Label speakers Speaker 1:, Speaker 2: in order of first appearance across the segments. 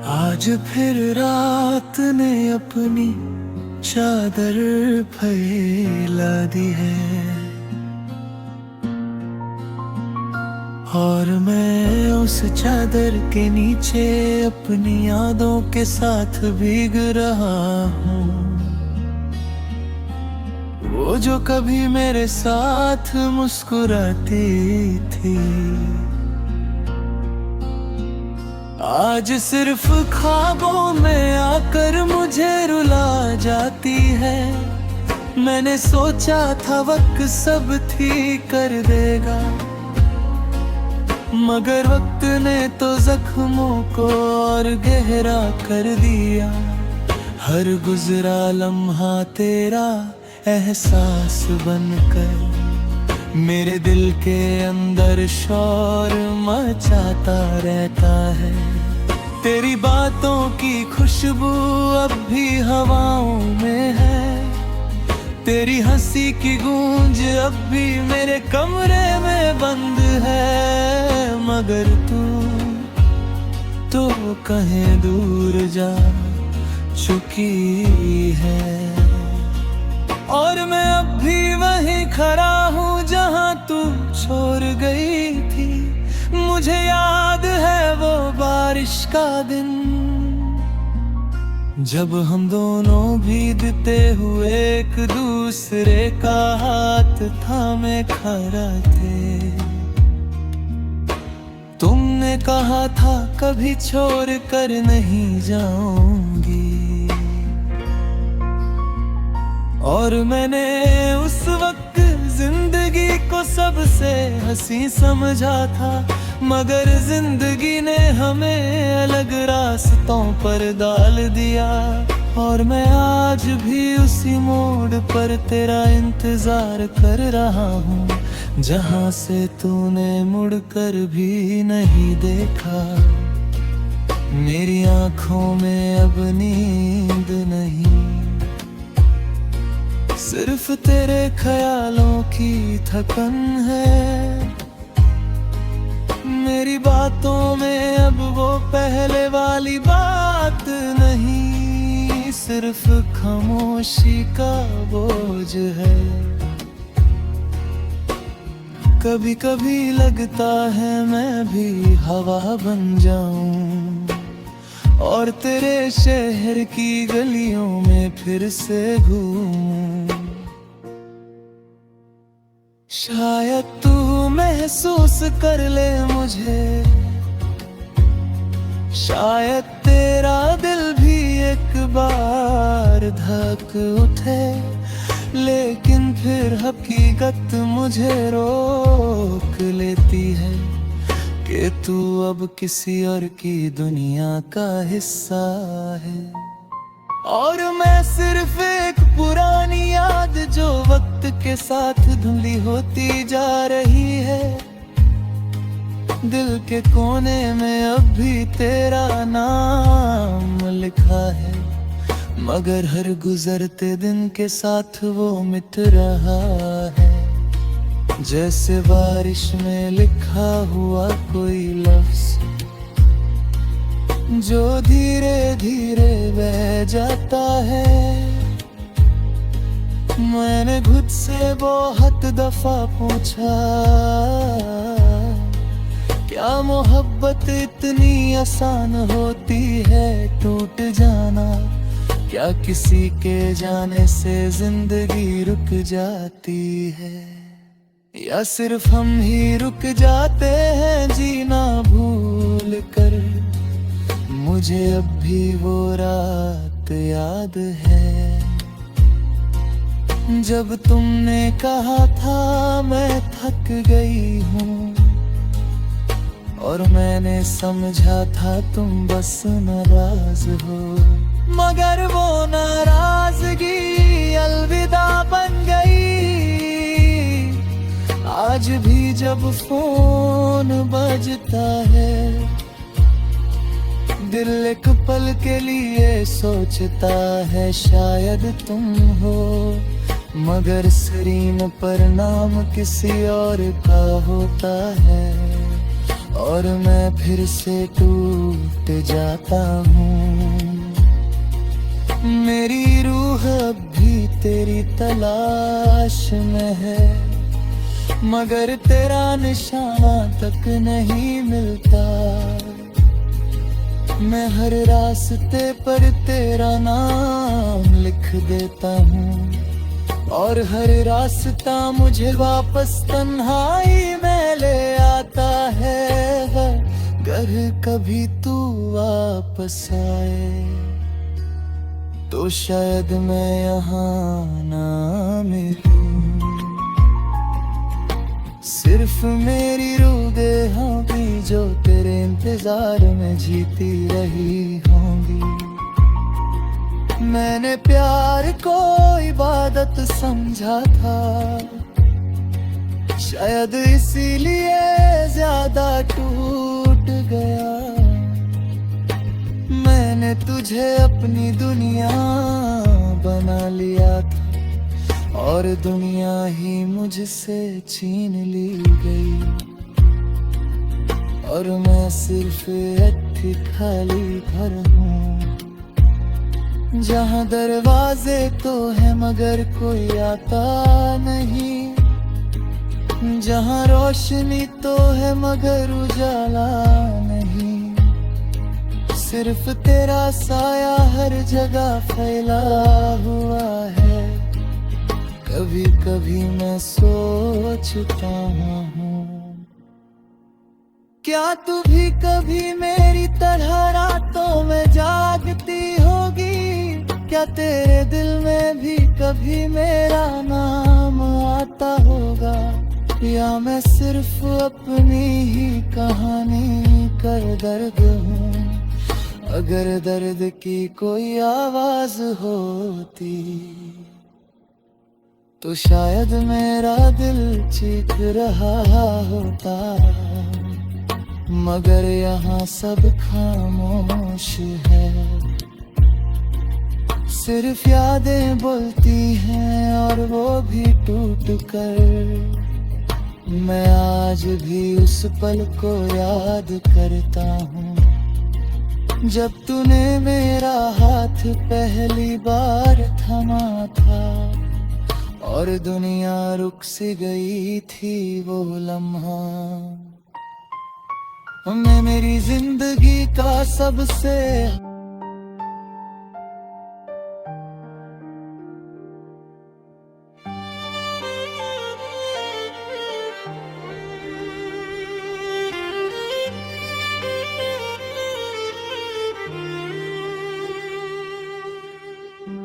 Speaker 1: आज फिर रात ने अपनी चादर फैला दी है और मैं उस चादर के नीचे अपनी यादों के साथ भीग रहा हूँ। वो जो कभी मेरे साथ मुस्कुराती थी आज सिर्फ ख्वाबों में आकर मुझे रुला जाती है। मैंने सोचा था वक्त सब ठीक कर देगा, मगर वक्त ने तो जख्मों को और गहरा कर दिया। हर गुजरा लम्हा तेरा एहसास बनकर मेरे दिल के अंदर शोर मचाता रहता है। तेरी बातों की खुशबू अब भी हवाओं में है, तेरी हंसी की गूंज अब भी मेरे कमरे में बंद है। मगर तू तो कहीं दूर जा चुकी है और मैं अब भी वहीं खड़ा हूँ जहाँ तू छोड़ गई थी। मुझे याद है वो बारिश का दिन जब हम दोनों भीगते हुए एक दूसरे का हाथ थामे खड़ा थे। तुमने कहा था कभी छोड़ कर नहीं जाऊंगी और मैंने उस वक्त जिंदगी को सबसे हंसी समझा था, मगर जिंदगी ने हमें अलग रास्तों पर डाल दिया। और मैं आज भी उसी मोड़ पर तेरा इंतजार कर रहा हूँ जहाँ से तूने मुड़कर भी नहीं देखा। मेरी आंखों में अब नींद नहीं, सिर्फ तेरे ख्यालों की थकन है। मेरी बातों में अब वो पहले वाली बात नहीं, सिर्फ खामोशी का बोझ है। कभी कभी लगता है मैं भी हवा बन जाऊं और तेरे शहर की गलियों में फिर से घूमूं। शायद तू महसूस कर ले मुझे, शायद तेरा दिल भी एक बार धड़क उठे, लेकिन फिर हकीकत मुझे रोक लेती है कि तू अब किसी और की दुनिया का हिस्सा है। और मैं सिर्फ एक पुरानी याद जो वक्त के साथ धुंधली होती जा रही है। दिल के कोने में अब भी तेरा नाम लिखा है, मगर हर गुजरते दिन के साथ वो मिट रहा है। जैसे बारिश में लिखा हुआ कोई लफ्ज जो धीरे धीरे बह जाता है। मैंने खुद से बहुत दफा पूछा, क्या मोहब्बत इतनी आसान होती है टूट जाना? क्या किसी के जाने से जिंदगी रुक जाती है, या सिर्फ हम ही रुक जाते हैं जीना भूल कर? मुझे अब भी वो रात याद है जब तुमने कहा था मैं थक गई हूँ और मैंने समझा था तुम बस नाराज हो। मगर वो नाराजगी अलविदा बन गई। आज भी जब फोन बजता है दिल एक पल के लिए सोचता है शायद तुम हो, मगर स्क्रीन पर नाम किसी और का होता है। और मैं फिर से टूट जाता हूँ। मेरी रूह अब भी तेरी तलाश में है, मगर तेरा निशान तक नहीं मिलता। मैं हर रास्ते पर तेरा नाम लिख देता हूँ, और हर रास्ता मुझे वापस तन्हाई में ले आता है। अगर कभी तू वापस आए तो शायद मैं यहाँ ना मिलूं। सिर्फ मेरी रूह भी जो तेरे इंतजार में जीती रही होंगी। मैंने प्यार को इबादत समझा था, शायद इसीलिए ज्यादा टूट गया। मैंने तुझे अपनी दुनिया बना लिया था, और दुनिया ही मुझसे छीन ली गई। और मैं सिर्फ एक खाली घर हूँ, जहाँ दरवाजे तो है मगर कोई आता नहीं, जहाँ रोशनी तो है मगर उजाला नहीं। सिर्फ तेरा साया हर जगह फैला हुआ है। कभी कभी मैं सोचता हूँ, क्या तू भी कभी मेरी तरह रातों में जागती होगी? क्या तेरे दिल में भी कभी मेरा नाम आता होगा? या मैं सिर्फ अपनी ही कहानी कर दर्द हूँ? अगर दर्द की कोई आवाज होती तो शायद मेरा दिल चीख रहा होता, मगर यहाँ सब खामोश है। सिर्फ यादें बोलती हैं और वो भी टूट कर। मैं आज भी उस पल को याद करता हूँ, जब तूने मेरा हाथ पहली बार थमा था, और दुनिया रुक सी गई थी वो लम्हा। मैं मेरी जिंदगी का सबसे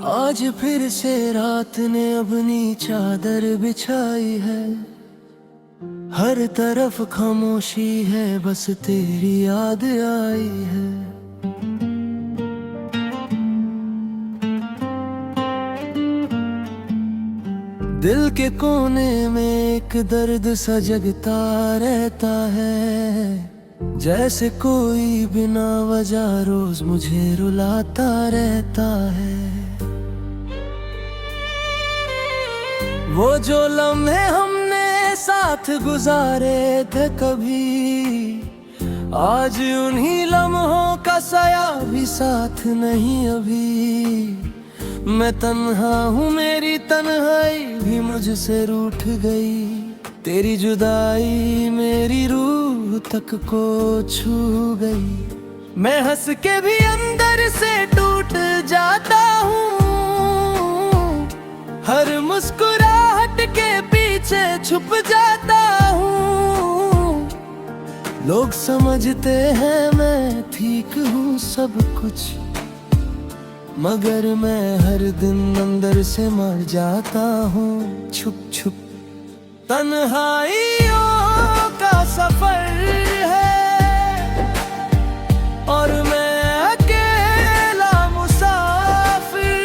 Speaker 1: आज फिर से रात ने अपनी चादर बिछाई है। हर तरफ खामोशी है, बस तेरी याद आई है। दिल के कोने में एक दर्द सा जगता रहता है, जैसे कोई बिना वजह रोज मुझे रुलाता रहता है। वो जो लम्हे हमने साथ गुजारे थे कभी, आज उन्हीं लम्हों का साया भी साथ नहीं अभी। मैं तन्हा हूँ, मेरी तन्हाई भी मुझसे रूठ गई। तेरी जुदाई मेरी रूह तक को छू गई। मैं हंस के भी अंदर से टूट जाता हूँ, हर मुस्कुराहट के पीछे छुप जाता हूँ। लोग समझते हैं मैं ठीक हूँ सब कुछ, मगर मैं हर दिन अंदर से मर जाता हूँ छुप छुप। तन्हाइयों का सफर है और मैं अकेला मुसाफिर।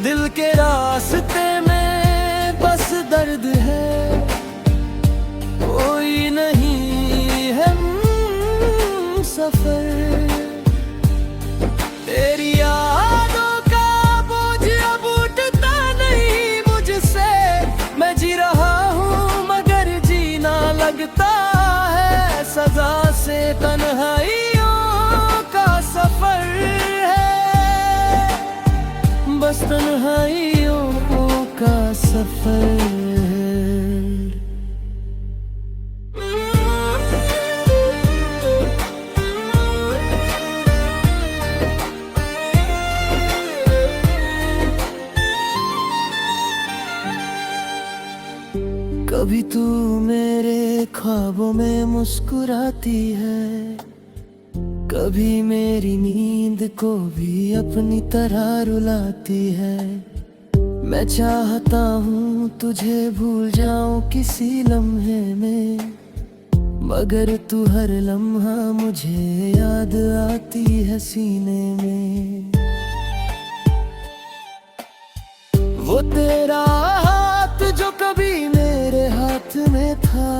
Speaker 1: दिल के रास्ते में बस दर्द है, कोई नहीं है सफर। तेरी यादों का बोझ अब उठता नहीं मुझसे। मैं जी रहा हूँ मगर जीना बस तन्हाइयों का सफर। कभी तू मेरे ख्वाबों में मुस्कुराती है, कभी मेरी नींद को भी अपनी तरह रुलाती है। मैं चाहता हूँ तुझे भूल जाऊं किसी लम्हे में, मगर तू हर लम्हा मुझे याद आती है सीने में। वो तेरा हाथ जो कभी मेरे हाथ में था,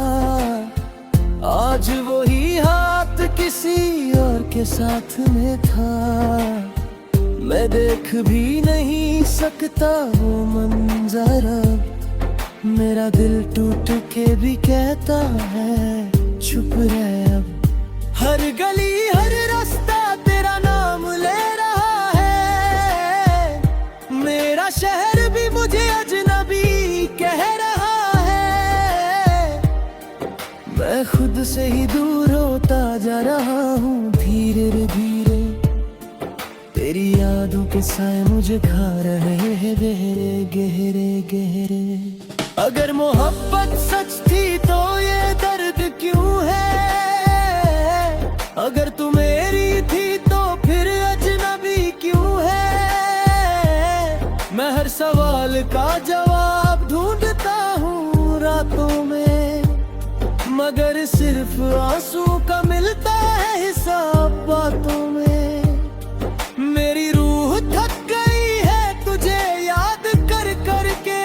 Speaker 1: आज वही हाथ किसी और के साथ में था। मैं देख भी नहीं सकता वो मंजर अब, मेरा दिल टूट के भी कहता है चुप रह अब। हर गली हर रास्ता तेरा नाम ले रहा है, मेरा शहर भी मुझे अजनबी कह रहा है। मैं खुद से ही दूर होता जा रहा हूँ धीरे धीरे, तेरी यादों के साए मुझे खा रहे हैं गहरे गहरे गहरे। अगर मोहब्बत सच थी तो ये दर्द क्यों है, अगर तू मेरी थी तो फिर अजनबी क्यों है। मैं हर सवाल का जवाब ढूंढता हूँ रातों में, मगर सिर्फ आंसू का मिलता है हिसाब बातों में। मेरी रूह थक गई है तुझे याद कर कर के,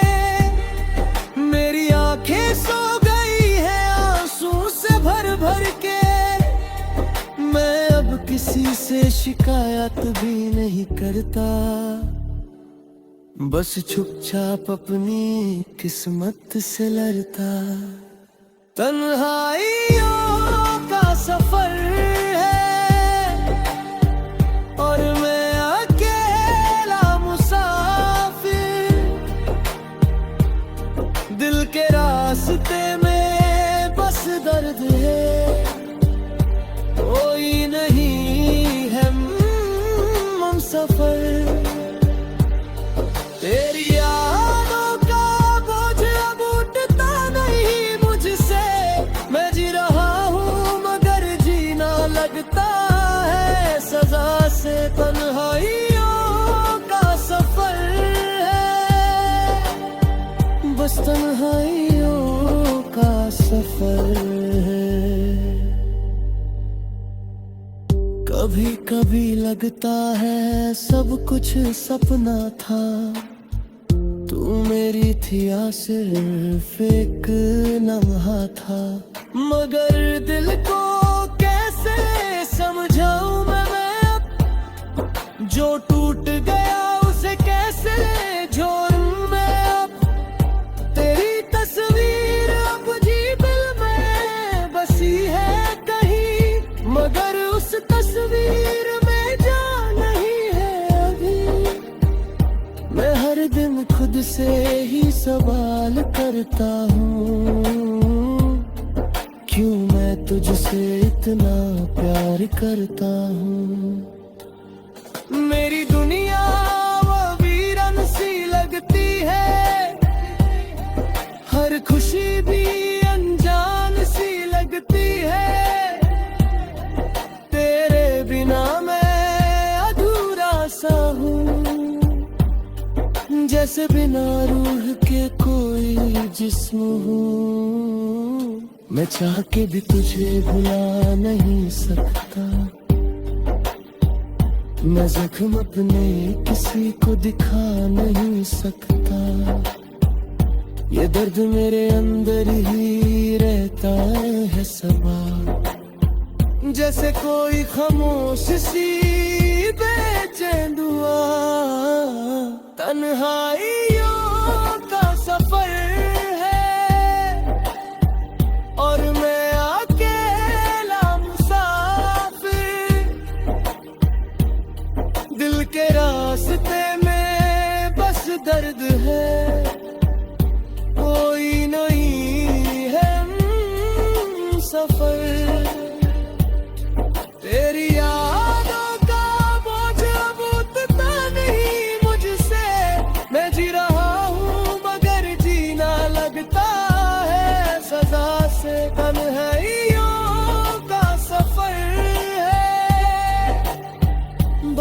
Speaker 1: मेरी आंखें सो गई है आंसू से भर भर के। मैं अब किसी से शिकायत भी नहीं करता, बस चुपचाप अपनी किस्मत से लड़ता। तन्हाइयों का सफर है और मैं अकेला मुसाफिर, दिल के रास्ते में बस दर्द है, कोई नहीं है हम सफर। तेरी यादों का बोझ अब उठता नहीं मुझसे, मैं जी रहा हूँ मगर जीना लगता है सजा से। तन्हाइयों का सफर है, बस तन्हाइयों का सफर है। कभी कभी लगता है सब कुछ सपना था, तू मेरी थी या सिर्फ एक लम्हा था। मगर दिल को कैसे समझाऊं मैं अब, जो टूट गया उसे कैसे जोड़ूं मैं अब। तेरी तस्वीर अब जी दिल में बसी है कहीं, मगर उस तस्वीर में जान नहीं है अभी। मैं हर दिन खुद से ही सवाल करता हूँ, क्यों मैं तुझसे इतना प्यार करता हूँ। मेरी दुनिया वो वीरन सी लगती है, हर खुशी भी अनजान सी लगती है। तेरे बिना मैं अधूरा सा हूँ, जैसे बिना रूह के कोई जिस्म हूँ। मैं चाह के भी तुझे भुला नहीं सकता, मैं जख्म अपने किसी को दिखा नहीं सकता। ये दर्द मेरे अंदर ही रहता है सबा, जैसे कोई खामोश सी बेचैन दुआ। तन्हाइयों का सफर है और मैं अकेला मुसाफिर, दिल के रास्ते में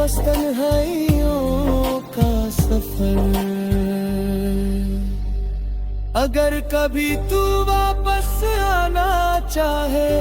Speaker 1: बस तन्हाइयों का सफर। अगर कभी तू वापस आना चाहे